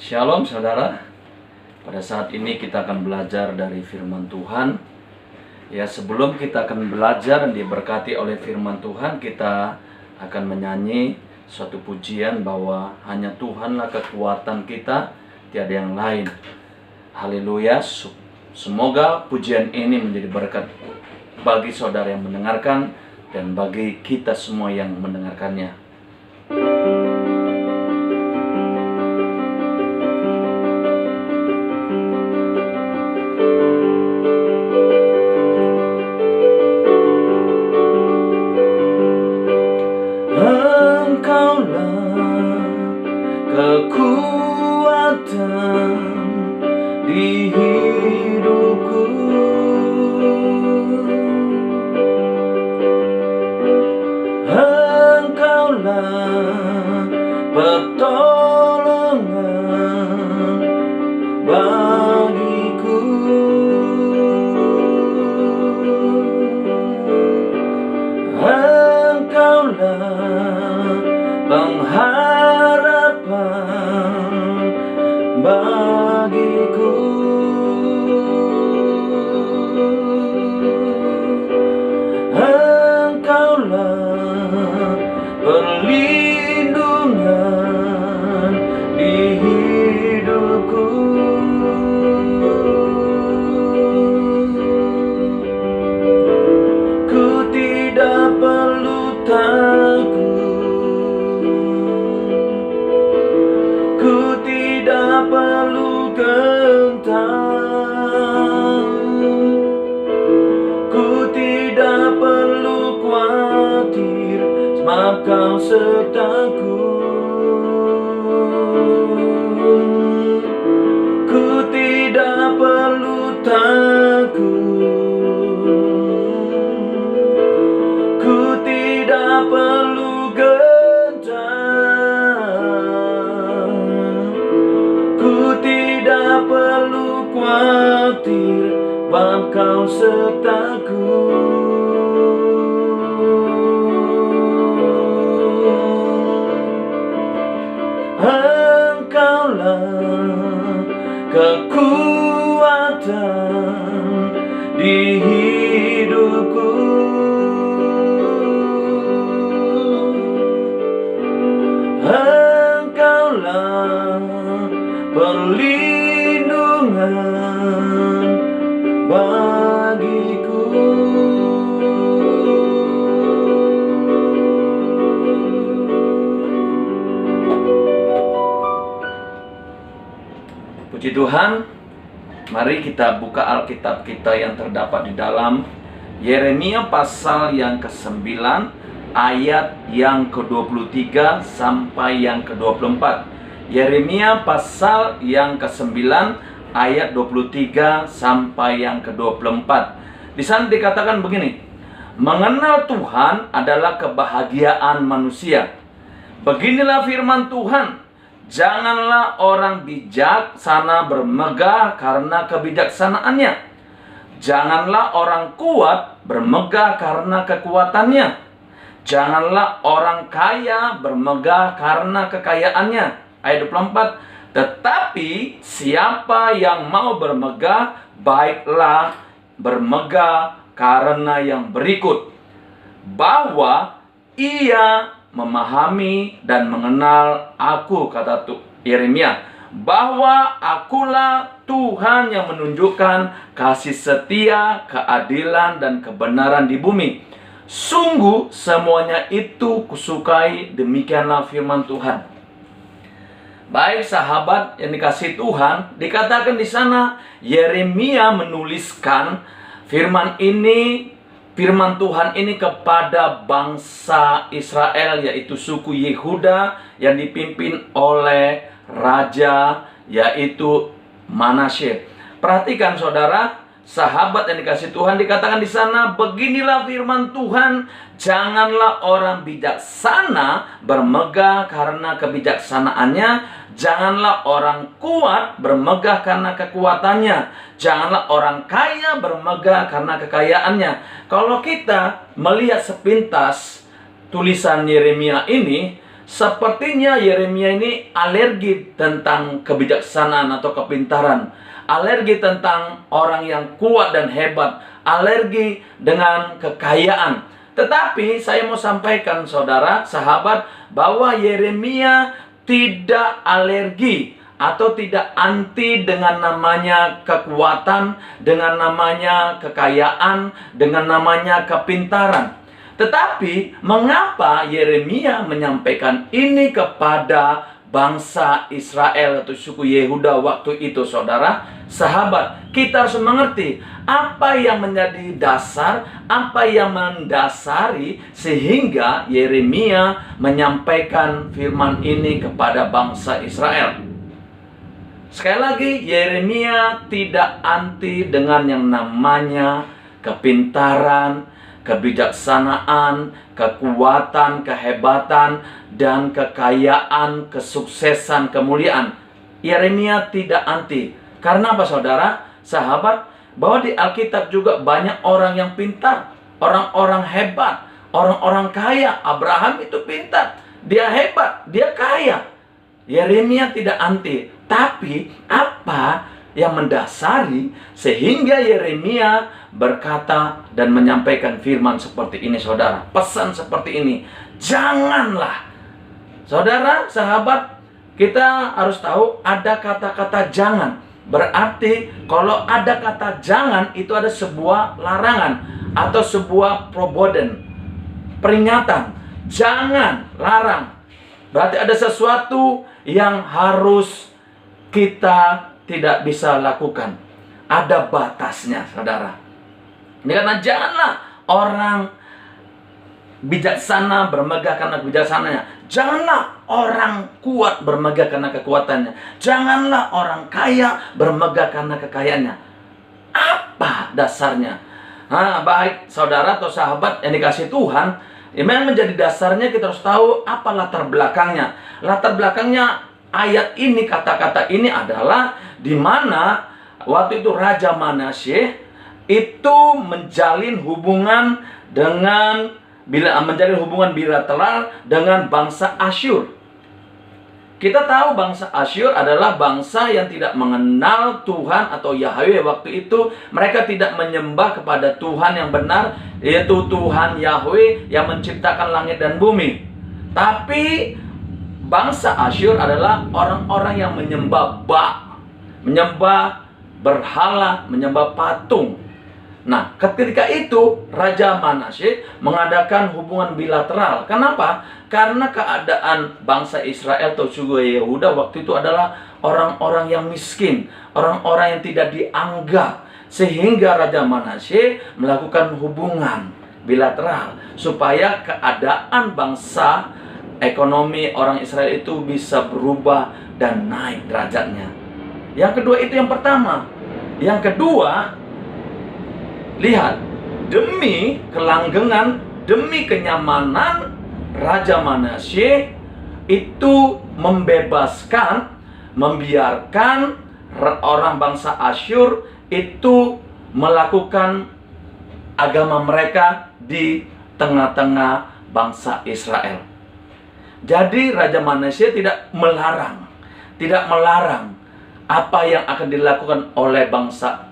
Shalom saudara. Pada saat ini kita akan belajar dari firman Tuhan. Ya, sebelum kita akan belajar dan diberkati oleh firman Tuhan, kita akan menyanyi suatu pujian bahwa hanya Tuhanlah kekuatan kita, tiada yang lain. Haleluya. Semoga pujian ini menjadi berkat bagi saudara yang mendengarkan dan bagi kita semua yang mendengarkannya. Kekuatan di hidupku, Engkaulah pertolongan bagiku. Engkaulah pengharapan bagiku. Engkaulah perlindungan di hidupku. Ku tidak perlu takut, ku tidak perlu gentar, ku tidak perlu khawatir, sebab Kau sertaku. Ku tidak perlu takut, ku tidak perlu gentar, ku tidak perlu khawatir, sebab Kau sertaku. Engkaulah kekuatan di hidupku. Engkaulah perlindungan bagiku. Puji Tuhan. Mari kita buka Alkitab kita yang terdapat di dalam Yeremia pasal yang ke-9 ayat yang ke-23 sampai yang ke-24. Yeremia pasal yang ke-9 ayat 23 sampai yang ke-24. Di sana dikatakan begini: mengenal Tuhan adalah kebahagiaan manusia. Beginilah firman Tuhan: janganlah orang bijaksana bermegah karena kebijaksanaannya. Janganlah orang kuat bermegah karena kekuatannya. Janganlah orang kaya bermegah karena kekayaannya. Ayat 24. Tetapi siapa yang mau bermegah, baiklah bermegah karena yang berikut, bahwa ia memahami dan mengenal aku, kata Yeremia, bahwa akulah Tuhan yang menunjukkan kasih setia, keadilan, dan kebenaran di bumi. Sungguh semuanya itu kusukai, demikianlah firman Tuhan. Baik sahabat yang dikasihi Tuhan, dikatakan di sana Yeremia menuliskan firman Tuhan ini kepada bangsa Israel, yaitu suku Yehuda yang dipimpin oleh raja yaitu Manasye. Perhatikan saudara, sahabat yang dikasihi Tuhan, dikatakan di sana, beginilah firman Tuhan, janganlah orang bijaksana bermegah karena kebijaksanaannya, janganlah orang kuat bermegah karena kekuatannya, janganlah orang kaya bermegah karena kekayaannya. Kalau kita melihat sepintas tulisan Yeremia ini, Sepertinya Yeremia ini alergi tentang kebijaksanaan atau kepintaran, alergi tentang orang yang kuat dan hebat, alergi dengan kekayaan. Tetapi saya mau sampaikan saudara, sahabat, bahwa Yeremia tidak alergi atau tidak anti dengan namanya kekuatan, dengan namanya kekayaan, dengan namanya kepintaran. Tetapi mengapa Yeremia menyampaikan ini kepada bangsa Israel atau suku Yehuda waktu itu, saudara? Sahabat, kita harus mengerti apa yang menjadi dasar, apa yang mendasari sehingga Yeremia menyampaikan firman ini kepada bangsa Israel. Sekali lagi, Yeremia tidak anti dengan yang namanya kepintaran, kebijaksanaan, kekuatan, kehebatan, dan kekayaan, kesuksesan, kemuliaan. Yeremia tidak anti. Karena apa, saudara? Sahabat, bahwa di Alkitab juga banyak orang yang pintar, orang-orang hebat, orang-orang kaya. Abraham itu pintar, dia hebat, dia kaya. Yeremia tidak anti. Tapi apa yang mendasari sehingga Yeremia berkata dan menyampaikan firman seperti ini, saudara? Pesan seperti ini. Janganlah. Saudara, sahabat, kita harus tahu ada kata-kata jangan. Berarti kalau ada kata jangan, itu ada sebuah larangan atau sebuah proboden, peringatan. Jangan, larang. Berarti ada sesuatu yang harus kita tidak bisa lakukan. Ada batasnya, saudara. Ini karena janganlah orang bijaksana bermegah karena kebijaksananya. Janganlah orang kuat bermegah karena kekuatannya. Janganlah orang kaya bermegah karena kekayaannya. Apa dasarnya? Baik saudara atau sahabat yang dikasih Tuhan, yang menjadi dasarnya kita harus tahu apa latar belakangnya. Latar belakangnya ayat ini, kata-kata ini adalah di mana waktu itu Raja Manasye itu menjalin hubungan bilateral dengan bangsa Asyur. Kita tahu bangsa Asyur adalah bangsa yang tidak mengenal Tuhan atau Yahweh waktu itu. Mereka tidak menyembah kepada Tuhan yang benar, yaitu Tuhan Yahweh yang menciptakan langit dan bumi. Tapi bangsa Asyur adalah orang-orang yang menyembah menyembah berhala, menyembah patung. Nah, ketika itu Raja Manasye mengadakan hubungan bilateral. Kenapa? Karena keadaan bangsa Israel atau suku Yehuda waktu itu adalah orang-orang yang miskin, orang-orang yang tidak dianggap. Sehingga Raja Manasye melakukan hubungan bilateral supaya keadaan bangsa, ekonomi orang Israel itu bisa berubah dan naik derajatnya. Yang kedua itu yang pertama. Yang kedua, lihat, demi kelanggengan, demi kenyamanan Raja Manasye itu membiarkan orang bangsa Asyur itu melakukan agama mereka di tengah-tengah bangsa Israel. Jadi Raja Manasye tidak melarang apa yang akan dilakukan oleh bangsa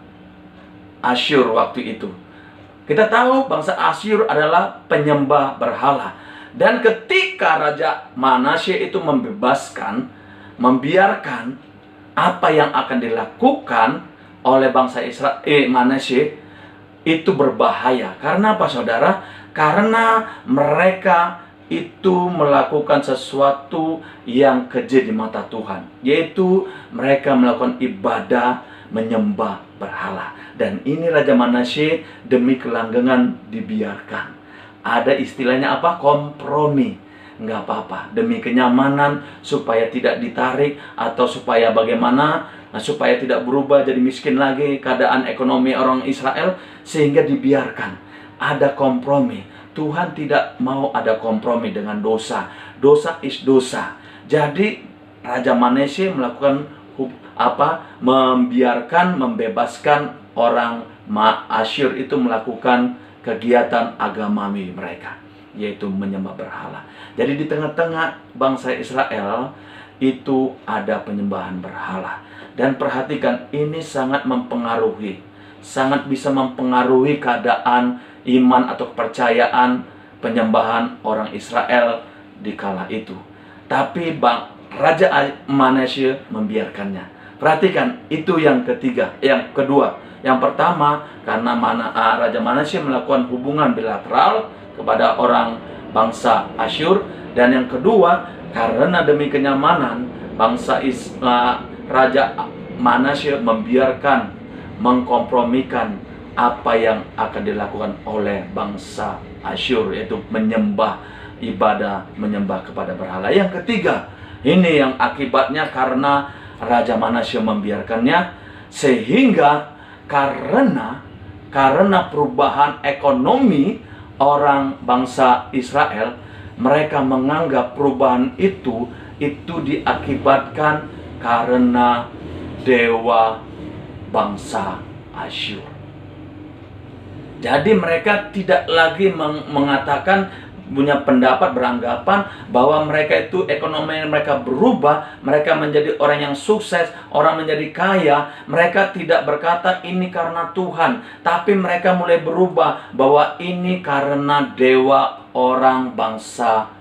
Asyur waktu itu. Kita tahu bangsa Asyur adalah penyembah berhala. Dan ketika Raja Manasye itu membiarkan apa yang akan dilakukan oleh bangsa Manasye, itu berbahaya. Karena apa, saudara? Karena mereka itu melakukan sesuatu yang keji di mata Tuhan, yaitu mereka melakukan ibadah menyembah berhala. Dan ini Raja Manasye demi kelanggengan dibiarkan. Ada istilahnya apa? Kompromi. Nggak apa-apa, demi kenyamanan, supaya tidak ditarik, atau supaya bagaimana, supaya tidak berubah jadi miskin lagi keadaan ekonomi orang Israel, sehingga dibiarkan. Ada kompromi. Tuhan tidak mau ada kompromi dengan dosa. Dosa is dosa. Jadi Raja Manasye melakukan membebaskan orang Asyur itu melakukan kegiatan agamawi mereka. yaitu menyembah berhala. Jadi di tengah-tengah bangsa Israel itu ada penyembahan berhala. Dan perhatikan, ini sangat mempengaruhi, sangat bisa mempengaruhi keadaan iman atau kepercayaan penyembahan orang Israel di kala itu. Tapi Raja Manasye membiarkannya. Perhatikan, itu yang ketiga. Yang kedua, yang pertama, karena Raja Manasye melakukan hubungan bilateral kepada orang bangsa Asyur. Dan yang kedua, karena demi kenyamanan, Raja Manasye membiarkan, mengkompromikan apa yang akan dilakukan oleh bangsa Asyur, yaitu menyembah kepada berhala. Yang ketiga, ini yang akibatnya karena Raja Manasye membiarkannya, sehingga karena perubahan ekonomi orang bangsa Israel, mereka menganggap perubahan itu diakibatkan karena dewa bangsa Asyur. Jadi mereka tidak lagi mengatakan, punya pendapat, beranggapan bahwa mereka itu ekonomi mereka berubah, mereka menjadi orang yang sukses, orang menjadi kaya. Mereka tidak berkata ini karena Tuhan, tapi mereka mulai berubah bahwa ini karena dewa orang bangsa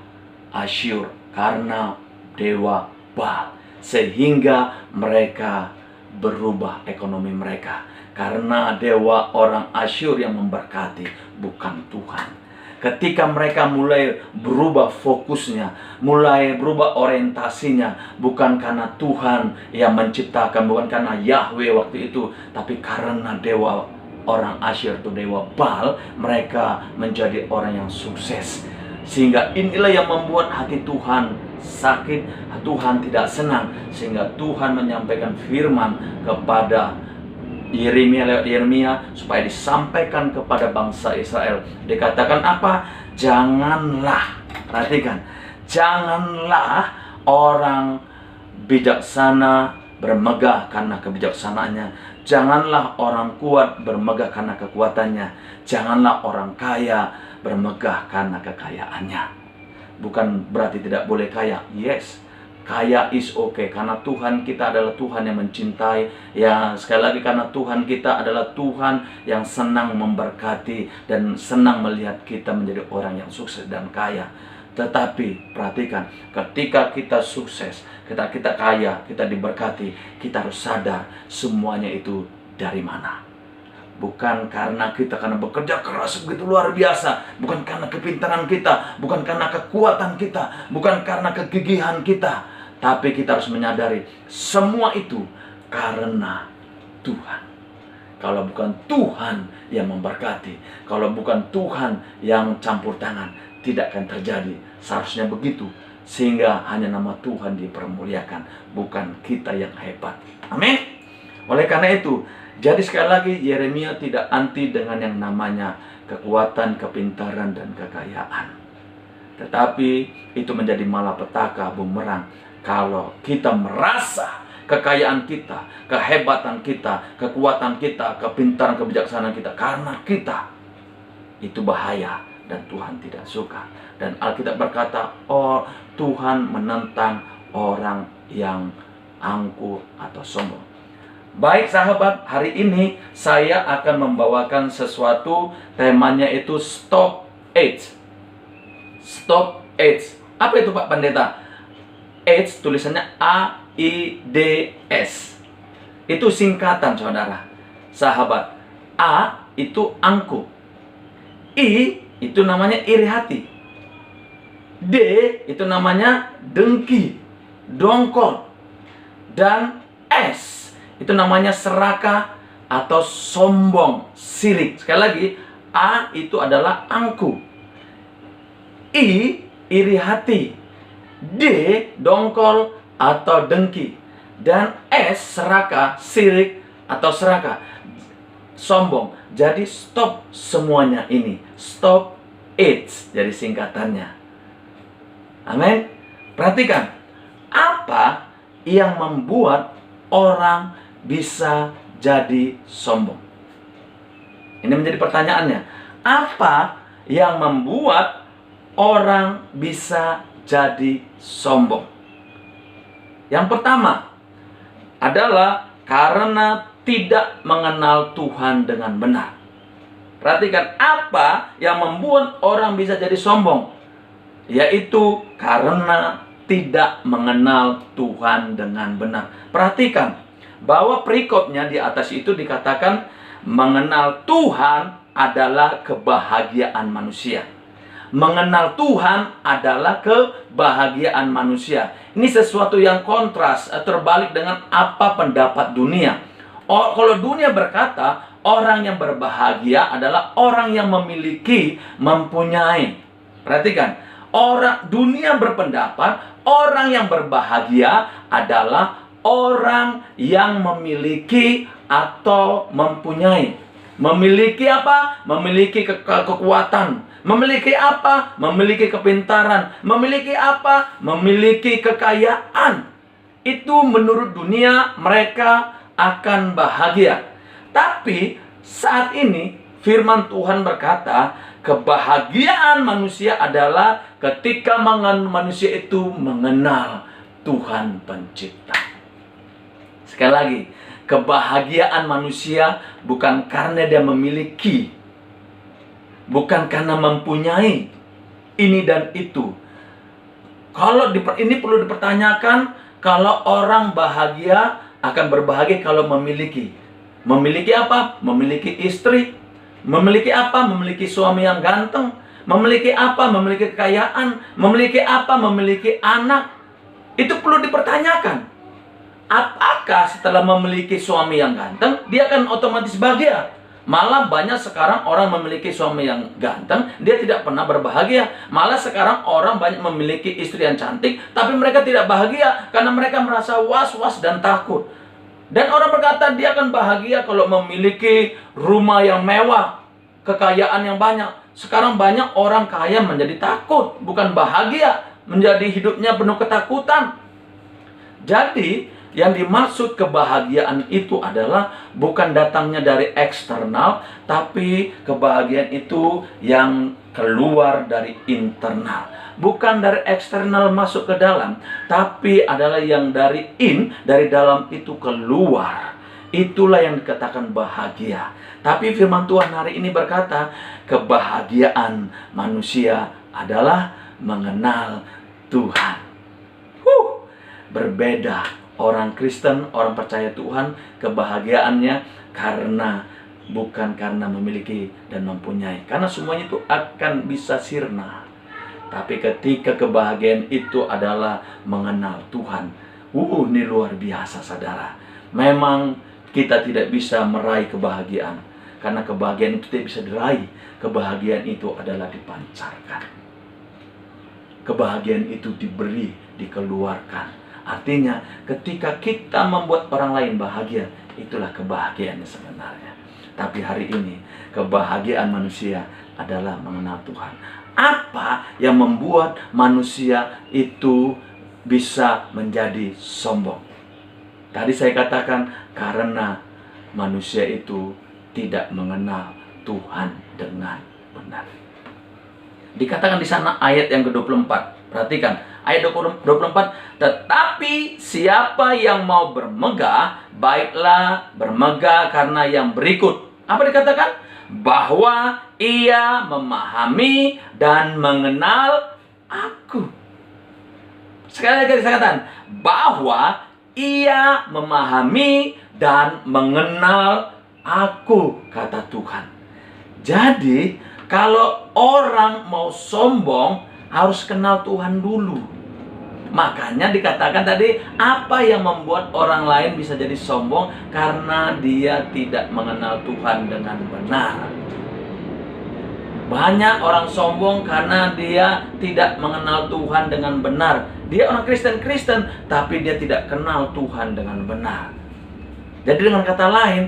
Asyur, karena dewa Baal, sehingga mereka berubah ekonomi mereka karena dewa orang Asyur yang memberkati, bukan Tuhan. Ketika mereka mulai berubah fokusnya, mulai berubah orientasinya, bukan karena Tuhan yang menciptakan, bukan karena Yahweh waktu itu, tapi karena dewa orang Asyur itu dewa Baal, mereka menjadi orang yang sukses. Sehingga inilah yang membuat hati Tuhan sakit, Tuhan tidak senang, sehingga Tuhan menyampaikan firman kepada Yeremia supaya disampaikan kepada bangsa Israel. Dikatakan apa? Janganlah, perhatikan, janganlah orang bijaksana bermegah karena kebijaksanaannya. Janganlah orang kuat bermegah karena kekuatannya. Janganlah orang kaya bermegah karena kekayaannya. Bukan berarti tidak boleh kaya. Yes, kaya is okay, karena Tuhan kita adalah Tuhan yang mencintai. Ya, sekali lagi, karena Tuhan kita adalah Tuhan yang senang memberkati dan senang melihat kita menjadi orang yang sukses dan kaya. Tetapi perhatikan, ketika kita sukses, kita kaya, kita diberkati, kita harus sadar semuanya itu dari mana. Bukan karena bekerja keras begitu luar biasa, bukan karena kepintaran kita, bukan karena kekuatan kita, bukan karena kegigihan kita, tapi kita harus menyadari semua itu karena Tuhan. Kalau bukan Tuhan yang memberkati, kalau bukan Tuhan yang campur tangan, tidak akan terjadi. Seharusnya begitu, sehingga hanya nama Tuhan dipermuliakan, bukan kita yang hebat. Amin. Oleh karena itu, jadi sekali lagi, Yeremia tidak anti dengan yang namanya kekuatan, kepintaran, dan kekayaan. Tetapi itu menjadi malapetaka, bumerang, kalau kita merasa kekayaan kita, kehebatan kita, kekuatan kita, kepintaran, kebijaksanaan kita karena kita, itu bahaya dan Tuhan tidak suka. Dan Alkitab berkata, oh, Tuhan menentang orang yang angkuh atau sombong. Baik sahabat, hari ini saya akan membawakan sesuatu, temanya itu Stop AIDS. Stop AIDS. Apa itu Pak Pendeta? AIDS tulisannya AIDS. Itu singkatan saudara. Sahabat, A itu angkuh, I itu namanya iri hati, D itu namanya dengki, dongkol, dan S itu namanya serakah atau sombong, sirik. Sekali lagi, A itu adalah angkuh, I iri hati, D dongkol atau dengki, dan S serakah, sirik atau serakah, sombong. Jadi stop semuanya ini. Stop AIDS jadi singkatannya. Amin. Perhatikan, apa yang membuat orang bisa jadi sombong? Ini menjadi pertanyaannya. Apa yang membuat orang bisa jadi sombong? Yang pertama adalah karena tidak mengenal Tuhan dengan benar. Perhatikan apa yang membuat orang bisa jadi sombong, yaitu karena tidak mengenal Tuhan dengan benar. Perhatikan bahwa perikopnya di atas itu dikatakan mengenal Tuhan adalah kebahagiaan manusia. Mengenal Tuhan adalah kebahagiaan manusia. Ini sesuatu yang kontras, terbalik dengan apa pendapat dunia. Kalau dunia berkata, orang yang berbahagia adalah orang yang mempunyai. Perhatikan, dunia berpendapat, orang yang berbahagia adalah orang yang memiliki atau mempunyai. Memiliki apa? Memiliki kekuatan. Memiliki apa? Memiliki kepintaran. Memiliki apa? Memiliki kekayaan. Itu menurut dunia mereka akan bahagia. Tapi saat ini firman Tuhan berkata, kebahagiaan manusia adalah ketika manusia itu mengenal Tuhan Pencipta. Sekali lagi, kebahagiaan manusia bukan karena dia memiliki, bukan karena mempunyai ini dan itu. Ini perlu dipertanyakan, kalau orang bahagia akan berbahagia kalau memiliki. Memiliki apa? Memiliki istri. Memiliki apa? Memiliki suami yang ganteng. Memiliki apa? Memiliki kekayaan. Memiliki apa? Memiliki anak. Itu perlu dipertanyakan. Apakah setelah memiliki suami yang ganteng, dia akan otomatis bahagia? Malah banyak sekarang orang memiliki suami yang ganteng, dia tidak pernah berbahagia. Malah sekarang orang banyak memiliki istri yang cantik, tapi mereka tidak bahagia karena mereka merasa was-was dan takut. Dan orang berkata dia akan bahagia kalau memiliki rumah yang mewah, kekayaan yang banyak. Sekarang banyak orang kaya menjadi takut, bukan bahagia, menjadi hidupnya penuh ketakutan. Jadi yang dimaksud kebahagiaan itu adalah bukan datangnya dari eksternal, tapi kebahagiaan itu yang keluar dari internal. Bukan dari eksternal masuk ke dalam, tapi adalah yang dari dalam itu keluar. Itulah yang dikatakan bahagia. Tapi firman Tuhan hari ini berkata, kebahagiaan manusia adalah mengenal Tuhan. Berbeda. Orang Kristen, orang percaya Tuhan, kebahagiaannya bukan karena memiliki dan mempunyai. Karena semuanya itu akan bisa sirna. Tapi ketika kebahagiaan itu adalah mengenal Tuhan, ini luar biasa, saudara. Memang kita tidak bisa meraih kebahagiaan, karena kebahagiaan itu tidak bisa diraih. Kebahagiaan itu adalah dipancarkan. Kebahagiaan itu diberi, dikeluarkan. Artinya ketika kita membuat orang lain bahagia, itulah kebahagiaannya sebenarnya. Tapi hari ini kebahagiaan manusia adalah mengenal Tuhan. Apa yang membuat manusia itu bisa menjadi sombong? Tadi saya katakan karena manusia itu tidak mengenal Tuhan dengan benar. Dikatakan di sana ayat yang ke-24. Perhatikan ayat 24. Tetapi siapa yang mau bermegah, baiklah bermegah karena yang berikut. Apa dikatakan? Bahwa ia memahami dan mengenal aku. Sekali lagi saya katakan, bahwa ia memahami dan mengenal aku, kata Tuhan. Jadi kalau orang mau sombong, harus kenal Tuhan dulu. Makanya dikatakan tadi, apa yang membuat orang lain bisa jadi sombong? Karena dia tidak mengenal Tuhan dengan benar. Banyak orang sombong karena dia tidak mengenal Tuhan dengan benar. Dia orang Kristen, tapi dia tidak kenal Tuhan dengan benar. Jadi dengan kata lain,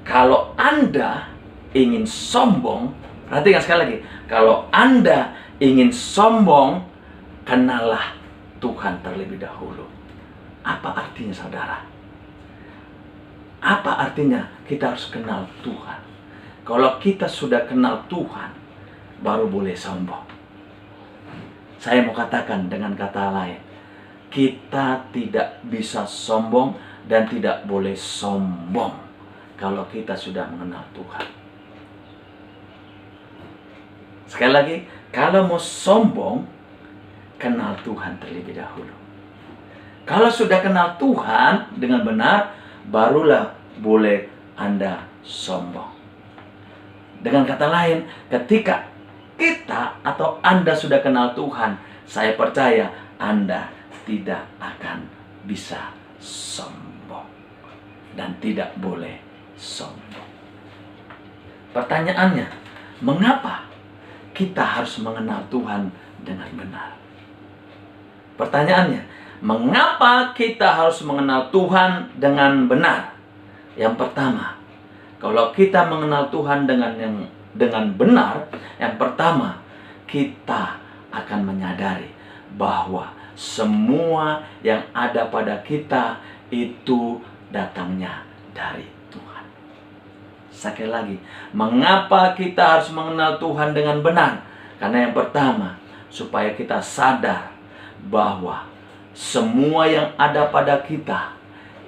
kalau Anda ingin sombong, perhatikan sekali lagi, kalau Anda ingin sombong, kenallah Tuhan terlebih dahulu. Apa artinya, saudara? Apa artinya kita harus kenal Tuhan? Kalau kita sudah kenal Tuhan, baru boleh sombong. Saya mau katakan dengan kata lain, kita tidak bisa sombong dan tidak boleh sombong kalau kita sudah mengenal Tuhan. Sekali lagi, kalau mau sombong, kenal Tuhan terlebih dahulu. Kalau sudah kenal Tuhan dengan benar, barulah boleh Anda sombong. Dengan kata lain, ketika kita atau Anda sudah kenal Tuhan, saya percaya Anda tidak akan bisa sombong dan tidak boleh sombong. Pertanyaannya, mengapa kita harus mengenal Tuhan dengan benar? Pertanyaannya, mengapa kita harus mengenal Tuhan dengan benar? Yang pertama, kalau kita mengenal Tuhan dengan benar, yang pertama, kita akan menyadari bahwa semua yang ada pada kita itu datangnya dari Tuhan. Sekali lagi, mengapa kita harus mengenal Tuhan dengan benar? Karena yang pertama, supaya kita sadar bahwa semua yang ada pada kita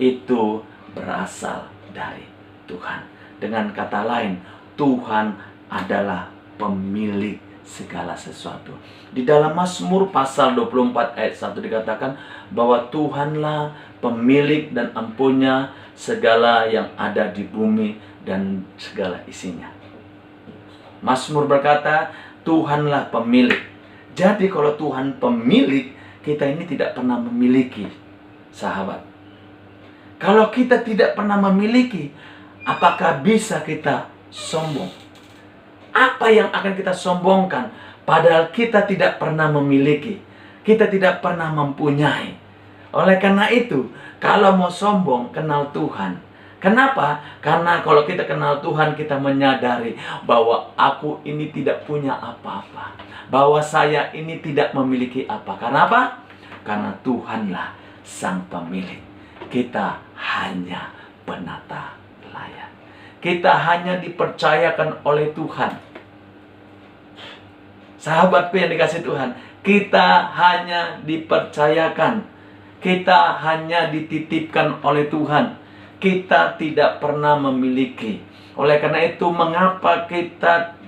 itu berasal dari Tuhan. Dengan kata lain, Tuhan adalah pemilik segala sesuatu. Di dalam Mazmur pasal 24 ayat 1 dikatakan bahwa Tuhanlah pemilik dan empunya segala yang ada di bumi dan segala isinya. Mazmur berkata, Tuhanlah pemilik. Jadi kalau Tuhan pemilik, kita ini tidak pernah memiliki, sahabat. Kalau kita tidak pernah memiliki, apakah bisa kita sombong? Apa yang akan kita sombongkan? Padahal kita tidak pernah memiliki. Kita tidak pernah mempunyai. Oleh karena itu, kalau mau sombong, kenal Tuhan. Kenapa? Karena kalau kita kenal Tuhan, kita menyadari bahwa aku ini tidak punya apa-apa. Bahwa saya ini tidak memiliki apa. Karena apa? Karena Tuhanlah sang pemilik. Kita hanya penata layan. Kita hanya dipercayakan oleh Tuhan. Sahabatku yang dikasih Tuhan, kita hanya dipercayakan. Kita hanya dititipkan oleh Tuhan. Kita tidak pernah memiliki. Oleh karena itu, mengapa kita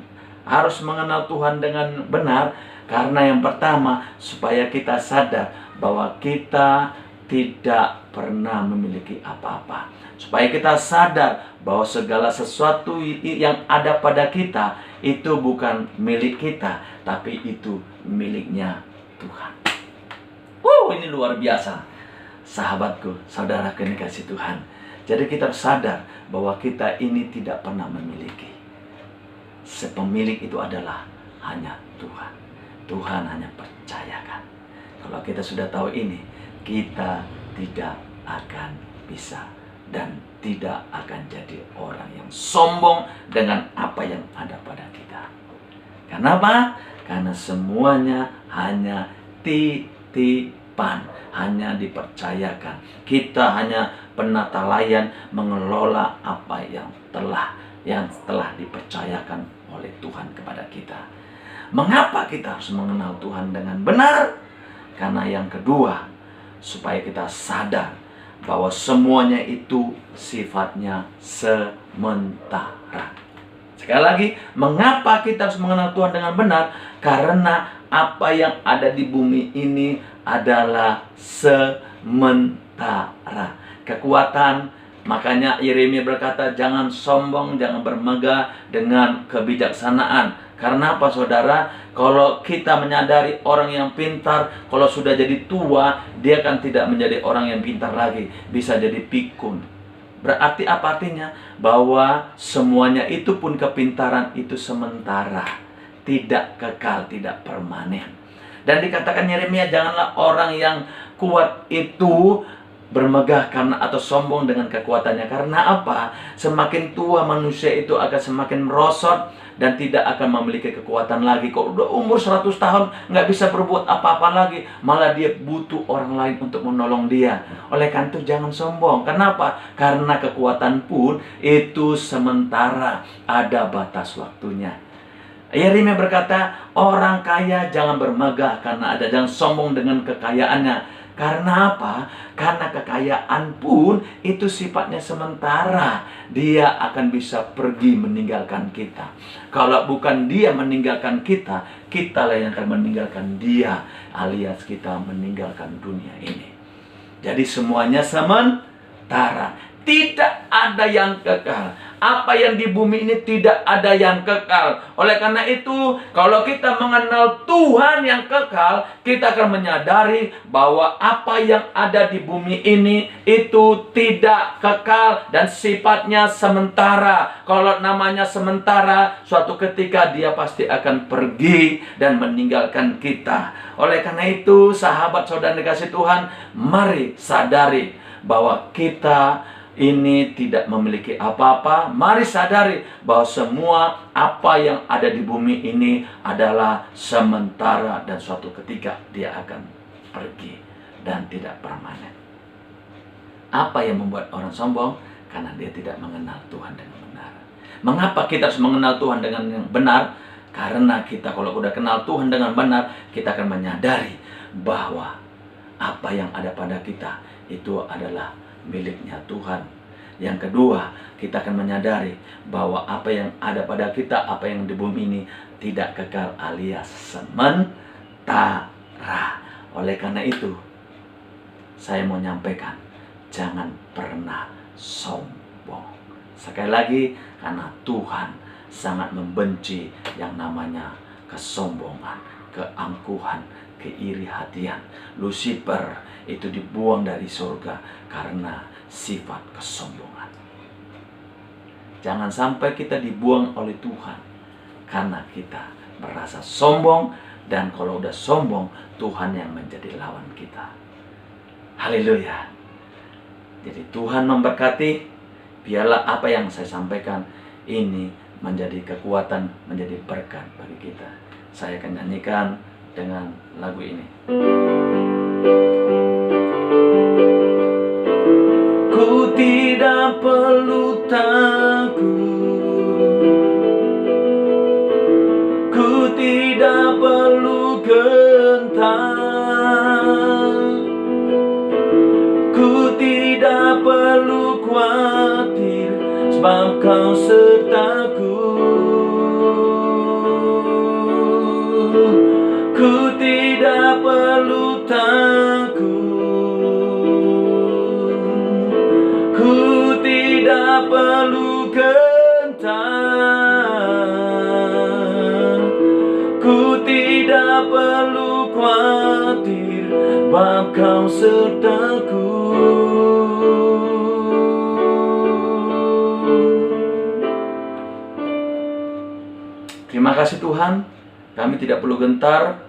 harus mengenal Tuhan dengan benar? Karena yang pertama, supaya kita sadar bahwa kita tidak pernah memiliki apa-apa. Supaya kita sadar bahwa segala sesuatu yang ada pada kita itu bukan milik kita, tapi itu miliknya Tuhan. Ini luar biasa, sahabatku, saudaraku yang dikasih Tuhan. Jadi kita harus sadar bahwa kita ini tidak pernah memiliki. Sepemilik itu adalah hanya Tuhan. Tuhan hanya percayakan. Kalau kita sudah tahu ini, kita tidak akan bisa dan tidak akan jadi orang yang sombong dengan apa yang ada pada kita. Kenapa? Karena semuanya hanya titipan, hanya dipercayakan. Kita hanya penata layan mengelola apa yang telah dipercayakan oleh Tuhan kepada kita. Mengapa kita harus mengenal Tuhan dengan benar? Karena yang kedua, supaya kita sadar bahwa semuanya itu sifatnya sementara. Sekali lagi, mengapa kita harus mengenal Tuhan dengan benar? Karena apa yang ada di bumi ini adalah sementara. Kekuatan, makanya Yeremia berkata, jangan sombong, jangan bermegah dengan kebijaksanaan. Karena apa, saudara? Kalau kita menyadari orang yang pintar, kalau sudah jadi tua, dia kan tidak menjadi orang yang pintar lagi. Bisa jadi pikun. Berarti apa artinya? Bahwa semuanya itu pun kepintaran itu sementara. Tidak kekal, tidak permanen. Dan dikatakan Yeremia, janganlah orang yang kuat itu bermegah karena atau sombong dengan kekuatannya. Karena apa? Semakin tua manusia itu akan semakin merosot dan tidak akan memiliki kekuatan lagi. Kok udah umur 100 tahun nggak bisa berbuat apa-apa lagi, malah dia butuh orang lain untuk menolong dia. Oleh karena itu jangan sombong. Kenapa? Karena kekuatan pun itu sementara, ada batas waktunya. Yeremia berkata, orang kaya jangan bermegah karena ada, jangan sombong dengan kekayaannya. Karena apa? Karena kekayaan pun itu sifatnya sementara. Dia akan bisa pergi meninggalkan kita. Kalau bukan dia meninggalkan kita, kitalah yang akan meninggalkan dia, alias kita meninggalkan dunia ini. Jadi semuanya sementara. Tidak ada yang kekal. Apa yang di bumi ini tidak ada yang kekal. Oleh karena itu, kalau kita mengenal Tuhan yang kekal, kita akan menyadari bahwa apa yang ada di bumi ini itu tidak kekal dan sifatnya sementara. Kalau namanya sementara, suatu ketika dia pasti akan pergi dan meninggalkan kita. Oleh karena itu, sahabat saudara dikasih Tuhan, mari sadari bahwa kita ini tidak memiliki apa-apa. Mari sadari bahwa semua apa yang ada di bumi ini adalah sementara dan suatu ketika dia akan pergi dan tidak permanen. Apa yang membuat orang sombong? Karena dia tidak mengenal Tuhan dengan benar. Mengapa kita harus mengenal Tuhan dengan yang benar? Karena kita kalau udah kenal Tuhan dengan benar, kita akan menyadari bahwa apa yang ada pada kita itu adalah miliknya Tuhan. Yang kedua, kita akan menyadari bahwa apa yang ada pada kita, apa yang di bumi ini tidak kekal alias sementara. Oleh karena itu, saya mau nyampaikan, jangan pernah sombong. Sekali lagi, karena Tuhan sangat membenci yang namanya kesombongan, keangkuhan, keiri hatian. Lucifer itu dibuang dari surga karena sifat kesombongan. Jangan sampai kita dibuang oleh Tuhan karena kita merasa sombong, dan kalau udah sombong, Tuhan yang menjadi lawan kita. Haleluya. Jadi Tuhan memberkati. Biarlah apa yang saya sampaikan ini menjadi kekuatan, menjadi berkat bagi kita. Saya akan nyanyikan dengan lagu ini. Ku tidak perlu takut, ku tidak perlu gentar, ku tidak perlu khawatir, sebab Kau sertaku. Ku tidak perlu takut, ku tidak perlu gentar, ku tidak perlu khawatir, sebab Kau sertaku. Terima kasih Tuhan, kami tidak perlu gentar,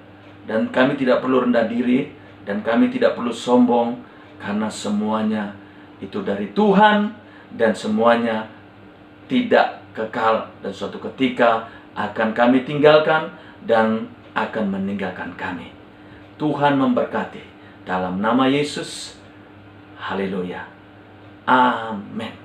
dan kami tidak perlu rendah diri, dan kami tidak perlu sombong, karena semuanya itu dari Tuhan, dan semuanya tidak kekal, dan suatu ketika akan kami tinggalkan dan akan meninggalkan kami. Tuhan memberkati dalam nama Yesus. Haleluya. Amin.